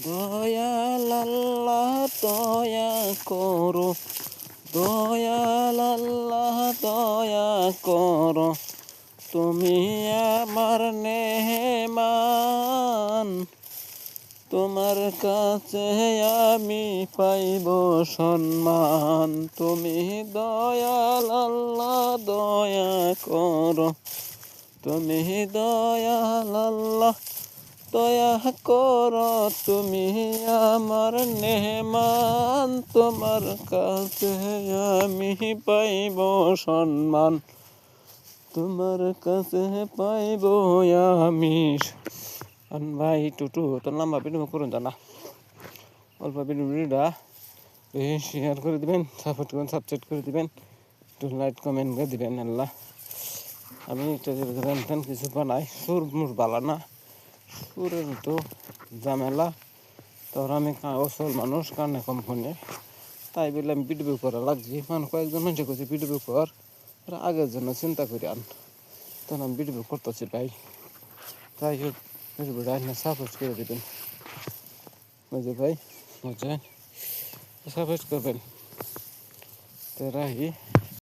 দয়াল আল্লাহ দয়া করো, দয়াল আল্লাহ দয়া করো, তুমি আমার মেহমান, তোমার কাছে আমি পাইব সম্মান। তুমি দয়াল আল্লাহ দয়া করো, তুমি দয়াল আল্লাহ দয়া করো, তুমি আমার মেহমান, তোমার কাছে আমি পাইব সম্মান, তোমার কাছে পাইব আমি। ভাই টুটু তোর লম্বা ভিডিও করুন জানা, অল্প ভিডিওটা শেয়ার করে দিবেন, সাপোর্ট করবেন, সাবস্ক্রাইব করে দিবেন, একটু লাইক কমেন্ট করে দিবেন। আল্লাহ আমি একটা কিছু বানাই, সুর মুর বালা না, সুরের তো ঝামেলা, তোর আমি অসল মানুষ কানে কম ফোনে, তাই বলে আমি ভিডিও করা লাগছি। মানে কয়েকজন মানুষ করছে ভিডিও কর, আগের জন্য চিন্তা করি আন, তখন আমি ভিডিও করতেছি ভাই। তাই হোক ভিডিওটা সাপোর্ট করে দেবেন, বুঝে ভাই, বুঝছেন, সাপোর্ট করবেন। তো রাহি।